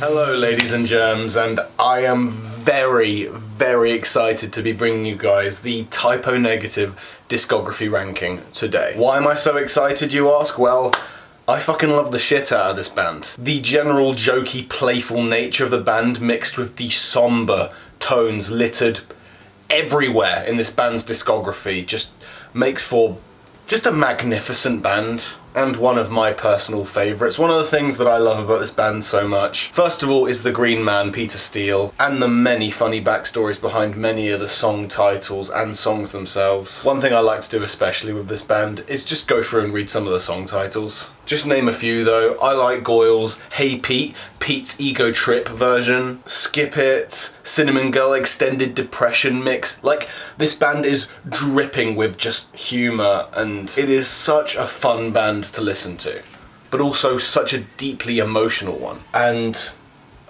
Hello ladies and germs, and I am very excited to be bringing you guys the Typo Negative discography ranking today. Why am I so excited, you ask? Well, I fucking love the shit out of this band. The general jokey, playful nature of the band mixed with the somber tones littered everywhere in this band's discography just makes for just a magnificent band, and one of my personal favourites. One of the things that I love about this band so much, first of all, is the Green Man, Peter Steele, and the many funny backstories behind many of the song titles and songs themselves. One thing I like to do especially with this band is just go through and read some of the song titles. Just name a few though. I like Goyle's Hey Pete, Pete's Ego Trip version, Skip It, Cinnamon Girl Extended Depression Mix. Like, this band is dripping with just humour, and it is such a fun band to listen to, but also such a deeply emotional one. And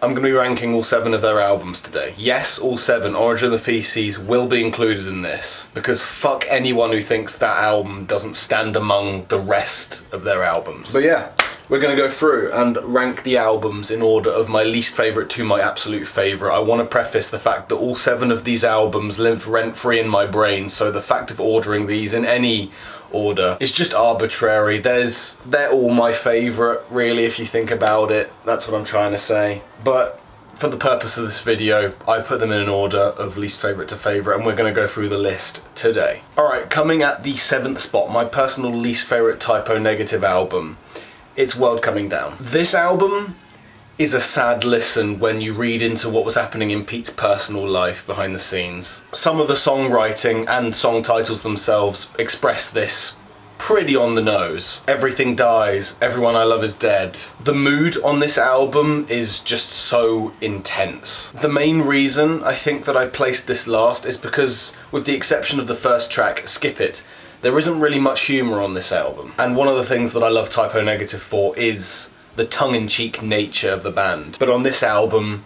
I'm going to be ranking all 7 of their albums today. Yes, all 7. Origin of the Feces will be included in this, because fuck anyone who thinks that album doesn't stand among the rest of their albums. But yeah, we're going to go through and rank the albums in order of my least favourite to my absolute favourite. I want to preface the fact that all 7 of these albums live rent-free in my brain, so the fact of ordering these in any order is just arbitrary. They're all my favourite, really, if you think about it. That's what I'm trying to say. But for the purpose of this video, I put them in an order of least favourite to favourite, and we're going to go through the list today. Alright, coming at the 7th spot, my personal least favourite Typo Negative album. It's World Coming Down. This album is a sad listen when you read into what was happening in Pete's personal life behind the scenes. Some of the songwriting and song titles themselves express this pretty on the nose. Everything Dies, Everyone I Love Is Dead. The mood on this album is just so intense. The main reason I think that I placed this last is because, with the exception of the first track, Skip It, there isn't really much humour on this album. And one of the things that I love Typo Negative for is the tongue-in-cheek nature of the band. But on this album,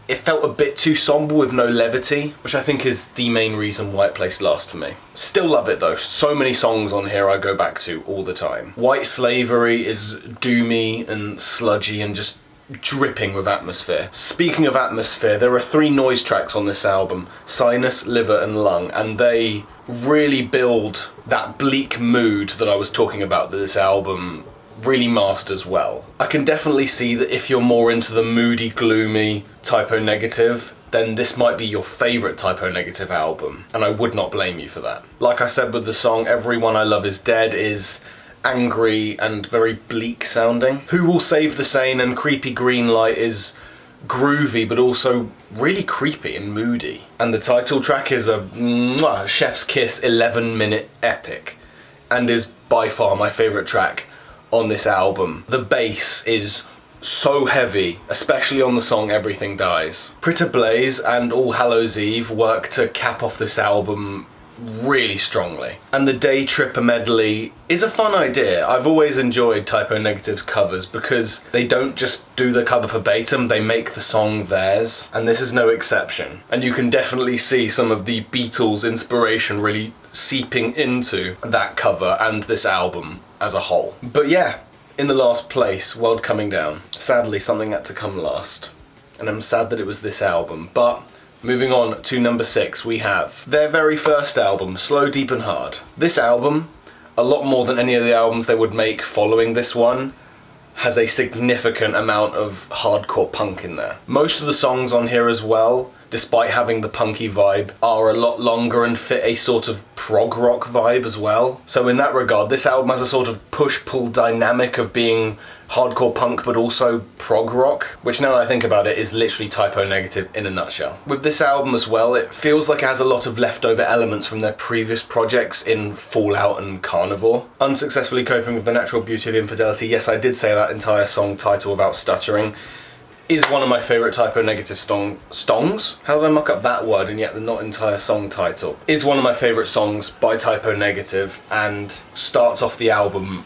it felt a bit too somber with no levity, which I think is the main reason why it placed last for me. Still love it though. So many songs on here I go back to all the time. White Slavery is doomy and sludgy and just dripping with atmosphere. Speaking of atmosphere, there are 3 noise tracks on this album: Sinus, Liver and Lung, and they really build that bleak mood that I was talking about that this album really masters well. I can definitely see that if you're more into the moody, gloomy Typo Negative, then this might be your favourite Typo Negative album, and I would not blame you for that. Like I said with the song Everyone I Love Is Dead is angry and very bleak sounding. Who Will Save the Sane and Creepy Green Light is groovy but also really creepy and moody. And the title track is a chef's kiss 11-minute epic, and is by far my favourite track on this album. The bass is so heavy, especially on the song Everything Dies. Pritter Blaze and All Hallows Eve work to cap off this album really strongly. And the Day Tripper medley is a fun idea. I've always enjoyed Typo Negative's covers because they don't just do the cover verbatim, they make the song theirs, and this is no exception. And you can definitely see some of the Beatles inspiration really seeping into that cover and this album as a whole. But yeah, in the last place, World Coming Down. Sadly, something had to come last, and I'm sad that it was this album. But moving on to number 6, we have their very first album, Slow, Deep and Hard. This album, a lot more than any of the albums they would make following this one, has a significant amount of hardcore punk in there. Most of the songs on here as well, despite having the punky vibe, are a lot longer and fit a sort of prog rock vibe as well. So in that regard, this album has a sort of push-pull dynamic of being hardcore punk but also prog rock, which now that I think about it is literally Typo Negative in a nutshell. With this album as well, it feels like it has a lot of leftover elements from their previous projects in Fallout and Carnivore. Unsuccessfully Coping with the Natural Beauty of Infidelity, yes, I did say that entire song title without stuttering, is one of my favourite Typo Negative stongs? How did I muck up that word and yet the not entire song title? Is one of my favourite songs by Typo Negative and starts off the album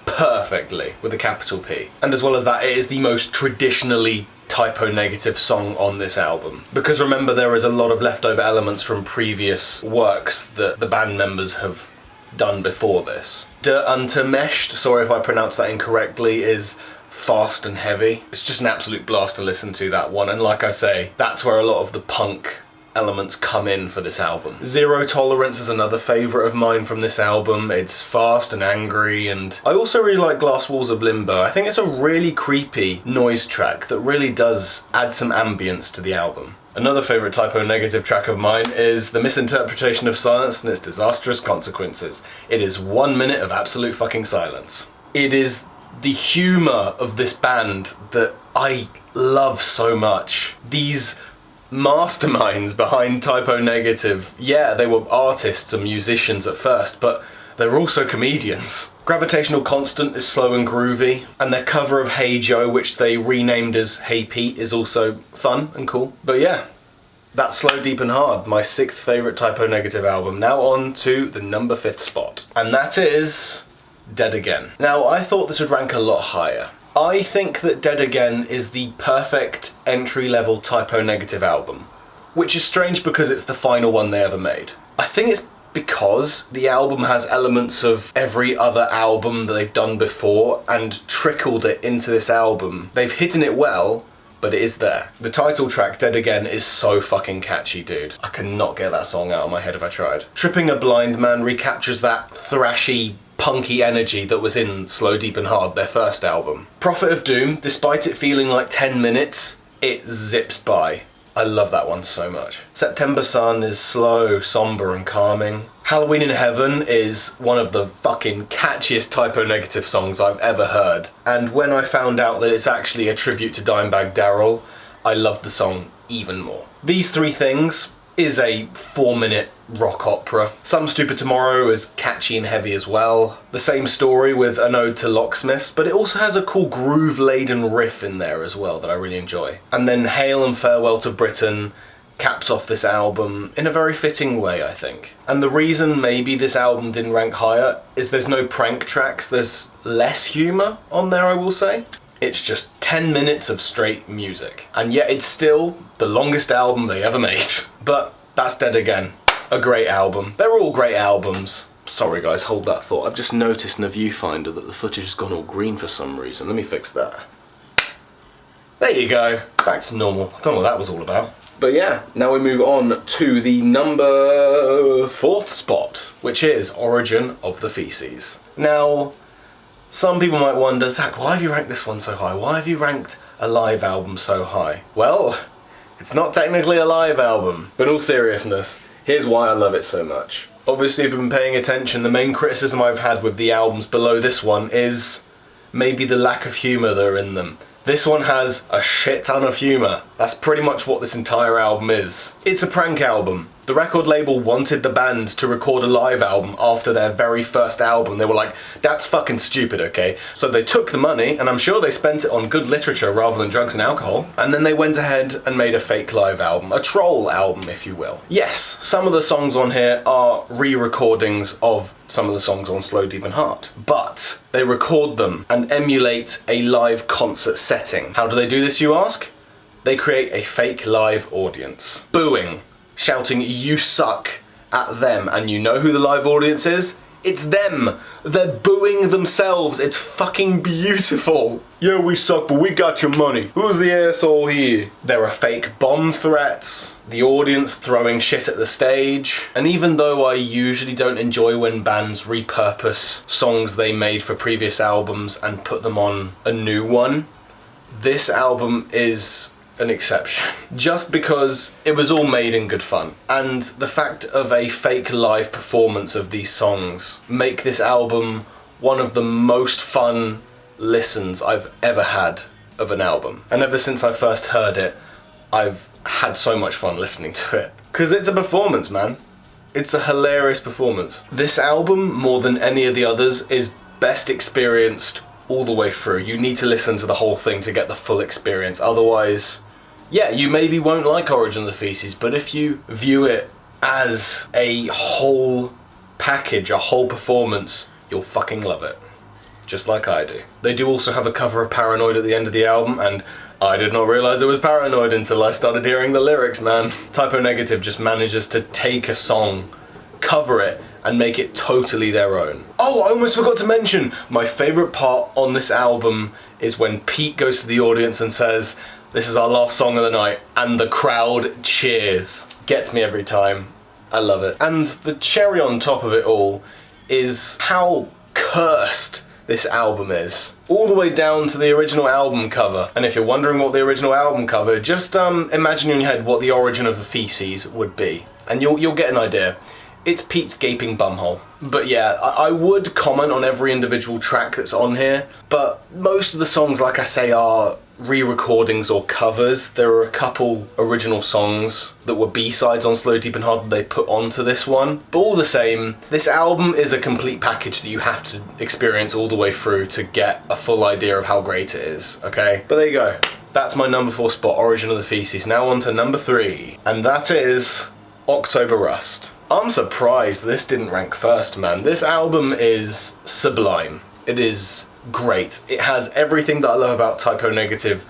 perfectly with a capital P. And as well as that, it is the most traditionally Typo Negative song on this album. Because remember, there is a lot of leftover elements from previous works that the band members have done before this. De Untermeshed, sorry if I pronounced that incorrectly, is fast and heavy. It's just an absolute blast to listen to, that one, and like I say, that's where a lot of the punk elements come in for this album. Zero Tolerance is another favourite of mine from this album. It's fast and angry, and I also really like Glass Walls of Limbo. I think it's a really creepy noise track that really does add some ambience to the album. Another favourite Typo Negative track of mine is The Misinterpretation of Silence and Its Disastrous Consequences. It is 1 minute of absolute fucking silence. It is the humour of this band that I love so much. These masterminds behind Typo Negative, yeah, they were artists and musicians at first, but they're also comedians. Gravitational Constant is slow and groovy, and their cover of Hey Joe, which they renamed as Hey Pete, is also fun and cool. But yeah, that's Slow, Deep and Hard, my 6th favourite Typo Negative album. Now on to the number 5th spot, and that is Dead Again. Now, I thought this would rank a lot higher. I think that Dead Again is the perfect entry-level Typo Negative album, which is strange because it's the final one they ever made. I think it's because the album has elements of every other album that they've done before and trickled it into this album. They've hidden it well, but it is there. The title track, Dead Again, is so fucking catchy, dude. I cannot get that song out of my head if I tried. Tripping a Blind Man recaptures that thrashy, punky energy that was in Slow, Deep and Hard, their first album. Prophet of Doom, despite it feeling like 10 minutes, it zips by. I love that one so much. September Sun is slow, somber and calming. Halloween in Heaven is one of the fucking catchiest Typo Negative songs I've ever heard. And when I found out that it's actually a tribute to Dimebag Darrell, I loved the song even more. These Three Things is a 4-minute rock opera. Some Stupid Tomorrow is catchy and heavy as well. The same story with An Ode to Locksmiths, but it also has a cool groove-laden riff in there as well that I really enjoy. And then Hail and Farewell to Britain caps off this album in a very fitting way, I think. And the reason maybe this album didn't rank higher is there's no prank tracks, there's less humour on there, I will say. It's just 10 minutes of straight music. And yet it's still the longest album they ever made. But that's Dead Again. A great album. They're all great albums. Sorry guys, hold that thought. I've just noticed in the viewfinder that the footage has gone all green for some reason. Let me fix that. There you go. Back to normal. I don't know what that was all about. But yeah, now we move on to the number 4th spot, which is Origin of the Feces. Now, some people might wonder, Zach, why have you ranked this one so high? Why have you ranked a live album so high? Well, it's not technically a live album. But in all seriousness, here's why I love it so much. Obviously, if you've been paying attention, the main criticism I've had with the albums below this one is maybe the lack of humour that are in them. This one has a shit ton of humour. That's pretty much what this entire album is. It's a prank album. The record label wanted the band to record a live album after their very first album. They were like, that's fucking stupid, okay? So they took the money, and I'm sure they spent it on good literature rather than drugs and alcohol, and then they went ahead and made a fake live album. A troll album, if you will. Yes, some of the songs on here are re-recordings of some of the songs on Slow, Deep and Hard, but they record them and emulate a live concert setting. How do they do this, you ask? They create a fake live audience. Booing. Shouting, you suck, at them, and you know who the live audience is? It's them! They're booing themselves, it's fucking beautiful! Yeah, we suck, but we got your money. Who's the asshole here? There are fake bomb threats, the audience throwing shit at the stage, and even though I usually don't enjoy when bands repurpose songs they made for previous albums and put them on a new one, this album is an exception. Just because it was all made in good fun. And the fact of a fake live performance of these songs make this album one of the most fun listens I've ever had of an album. And ever since I first heard it, I've had so much fun listening to it. Because it's a performance, man. It's a hilarious performance. This album, more than any of the others, is best experienced all the way through. You need to listen to the whole thing to get the full experience. Otherwise, yeah, you maybe won't like Origin of the Feces, but if you view it as a whole package, a whole performance, you'll fucking love it. Just like I do. They do also have a cover of Paranoid at the end of the album, and I did not realise it was Paranoid until I started hearing the lyrics, man. Typo Negative just manages to take a song, cover it, and make it totally their own. Oh, I almost forgot to mention, my favourite part on this album is when Pete goes to the audience and says, "This is our last song of the night," and the crowd cheers. Gets me every time. I love it. And the cherry on top of it all is how cursed this album is. All the way down to the original album cover. And if you're wondering what the original album cover, just imagine in your head what the origin of the Feces would be. And you'll get an idea. It's Pete's gaping bumhole. But yeah, I would comment on every individual track that's on here, but most of the songs, like I say, are re-recordings or covers. There are a couple original songs that were B-sides on Slow, Deep and Hard that they put onto this one. But all the same, this album is a complete package that you have to experience all the way through to get a full idea of how great it is, okay? But there you go. That's my number 4 spot, Origin of the Feces. Now on to number 3, and that is October Rust. I'm surprised this didn't rank first, man. This album is sublime. It is great. It has everything that I love about Typo Negative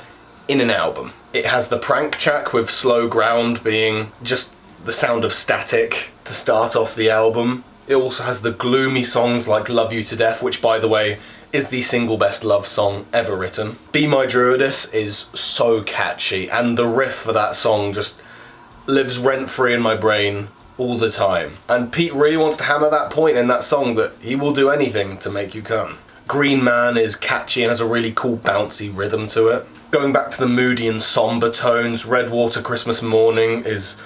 in an album. It has the prank track with Slow Ground being just the sound of static to start off the album. It also has the gloomy songs like Love You to Death, which, by the way, is the single best love song ever written. Be My Druidess is so catchy, and the riff for that song just lives rent-free in my brain all the time. And Pete really wants to hammer that point in that song that he will do anything to make you come. Green Man is catchy and has a really cool bouncy rhythm to it. Going back to the moody and somber tones, Redwater Christmas Morning is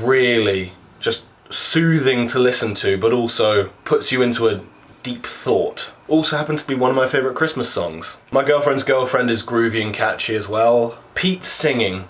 really just soothing to listen to, but also puts you into a deep thought. Also happens to be one of my favourite Christmas songs. My Girlfriend's Girlfriend is groovy and catchy as well. Pete's singing.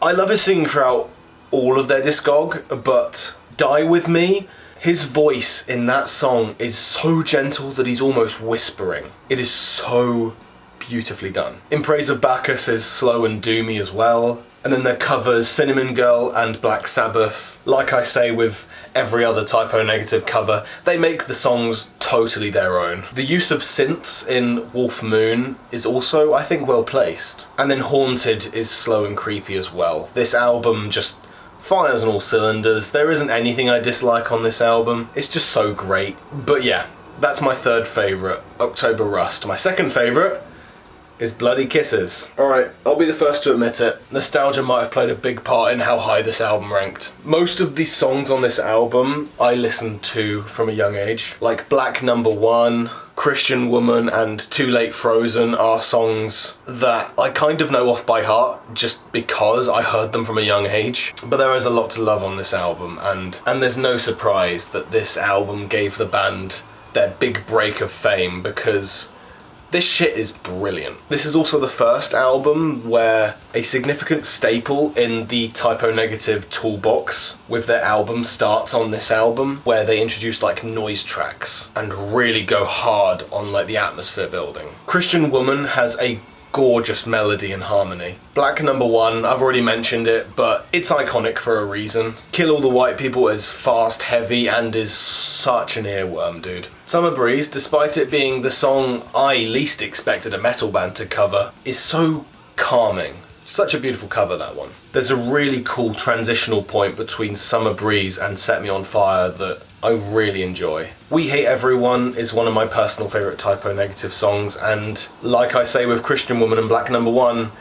I love his singing throughout all of their discog, but Die With Me, his voice in that song is so gentle that he's almost whispering. It is so beautifully done. In Praise of Bacchus is slow and doomy as well. And then their covers, Cinnamon Girl and Black Sabbath, like I say with every other Typo Negative cover, they make the songs totally their own. The use of synths in Wolf Moon is also, I think, well placed. And then Haunted is slow and creepy as well. This album just fires on all cylinders. There isn't anything I dislike on this album. It's just so great. But yeah, that's my third favourite, October Rust. My second favourite is Bloody Kisses. Alright, I'll be the first to admit it. Nostalgia might have played a big part in how high this album ranked. Most of the songs on this album I listened to from a young age. Like Black Number 1, Christian Woman and Too Late Frozen are songs that I kind of know off by heart just because I heard them from a young age. But there is a lot to love on this album, and there's no surprise that this album gave the band their big break of fame, because this shit is brilliant. This is also the first album where a significant staple in the Typo Negative toolbox with their album starts on this album, where they introduce like noise tracks and really go hard on like the atmosphere building. Christian Woman has a gorgeous melody and harmony. Black Number 1, I've already mentioned it, but it's iconic for a reason. Kill All the White People is fast, heavy, and is such an earworm, dude. Summer Breeze, despite it being the song I least expected a metal band to cover, is so calming. Such a beautiful cover, that one. There's a really cool transitional point between Summer Breeze and Set Me on Fire that I really enjoy. We Hate Everyone is one of my personal favourite Typo Negative songs, and like I say with Christian Woman and Black Number 1,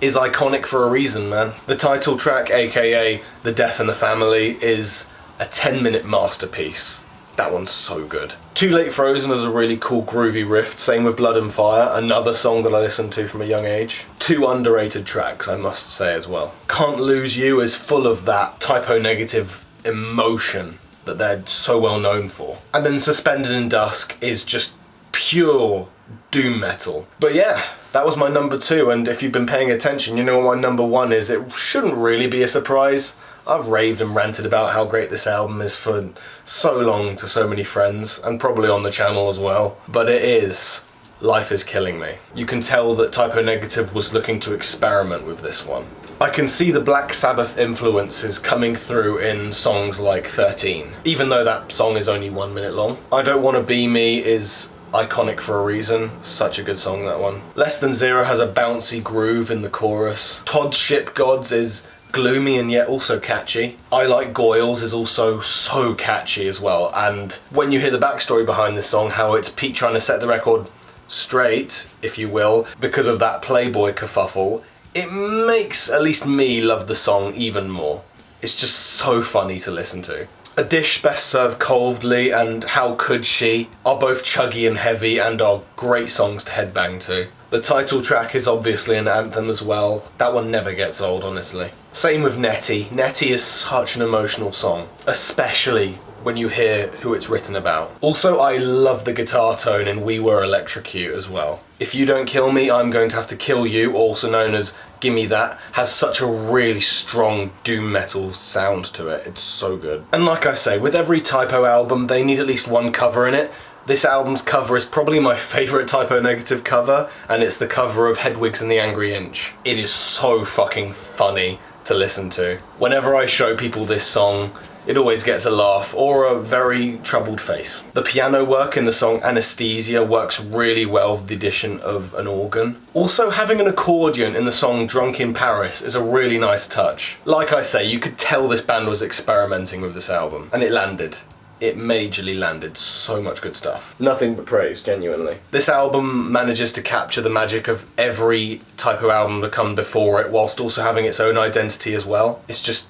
is iconic for a reason, man. The title track, aka The Death in the Family, is a 10-minute masterpiece. That one's so good. Too Late Frozen is a really cool groovy riff, same with Blood and Fire, another song that I listened to from a young age. 2 underrated tracks, I must say as well. Can't Lose You is full of that Typo Negative emotion that they're so well known for. And then Suspended in Dusk is just pure doom metal. But yeah, that was my number 2, and if you've been paying attention, you know what my number 1 is. It shouldn't really be a surprise. I've raved and ranted about how great this album is for so long to so many friends, and probably on the channel as well. But it is Life Is Killing Me. You can tell that Typo Negative was looking to experiment with this one. I can see the Black Sabbath influences coming through in songs like 13, even though that song is only 1 minute long. I Don't Wanna Be Me is iconic for a reason. Such a good song, that one. Less Than Zero has a bouncy groove in the chorus. Todd's Ship Gods is gloomy and yet also catchy. I Like Goyles is also so catchy as well, and when you hear the backstory behind this song, how it's Pete trying to set the record straight, if you will, because of that Playboy kerfuffle, it makes at least me love the song even more. It's just so funny to listen to. A Dish Best Served Coldly and How Could She are both chuggy and heavy and are great songs to headbang to. The title track is obviously an anthem as well. That one never gets old, honestly. Same with Nettie. Nettie is such an emotional song, especially when you hear who it's written about. Also, I love the guitar tone in We Were Electrocute as well. If You Don't Kill Me, I'm Going to Have to Kill You, also known as Gimme That, has such a really strong doom metal sound to it. It's so good. And like I say, with every Typo album, they need at least one cover in it. This album's cover is probably my favourite Typo Negative cover, and it's the cover of Hedwig's and the Angry Inch. It is so fucking funny to listen to. Whenever I show people this song, it always gets a laugh or a very troubled face. The piano work in the song Anesthesia works really well with the addition of an organ. Also, having an accordion in the song Drunk in Paris is a really nice touch. Like I say, you could tell this band was experimenting with this album, and it landed. It majorly landed. So much good stuff. Nothing but praise, genuinely. This album manages to capture the magic of every Typo album that come before it, whilst also having its own identity as well. It's just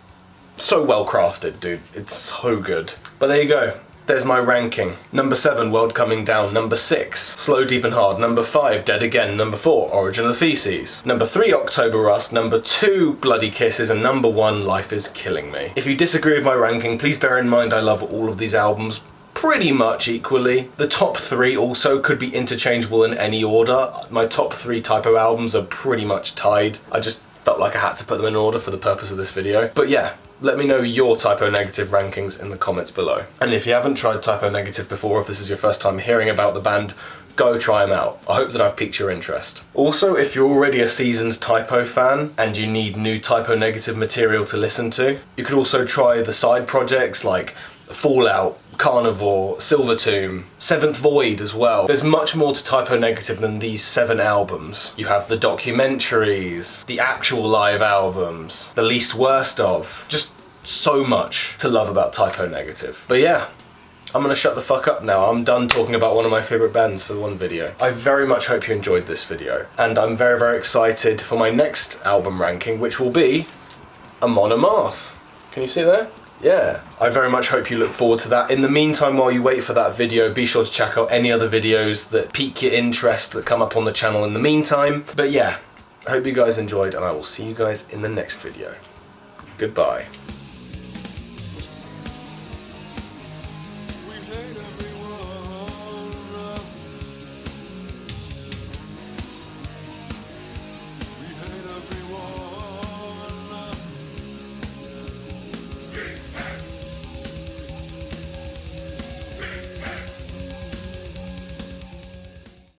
so well crafted, dude. It's so good. But there you go. There's my ranking. Number 7, World Coming Down. Number 6, Slow, Deep and Hard. Number 5, Dead Again. Number 4, Origin of the Feces. Number 3, October Rust. Number 2, Bloody Kisses. And number 1, Life is Killing Me. If you disagree with my ranking, please bear in mind I love all of these albums pretty much equally. The top 3 also could be interchangeable in any order. My top 3 Typo albums are pretty much tied. I just felt like I had to put them in order for the purpose of this video. But yeah, let me know your Typo Negative rankings in the comments below. And if you haven't tried Typo Negative before, if this is your first time hearing about the band, go try them out. I hope that I've piqued your interest. Also, if you're already a seasoned Typo fan and you need new Typo Negative material to listen to, you could also try the side projects like Fallout, Carnivore, Silver Tomb, Seventh Void as well. There's much more to Typo Negative than these 7 albums. You have the documentaries, the actual live albums, the least worst of. Just so much to love about Typo Negative. But yeah, I'm gonna shut the fuck up now. I'm done talking about one of my favourite bands for one video. I very much hope you enjoyed this video, and I'm very, very excited for my next album ranking, which will be Amon Amarth. Can you see there? Yeah, I very much hope you look forward to that. In the meantime, while you wait for that video, be sure to check out any other videos that pique your interest that come up on the channel in the meantime. But yeah, I hope you guys enjoyed, and I will see you guys in the next video. Goodbye. We hate everyone.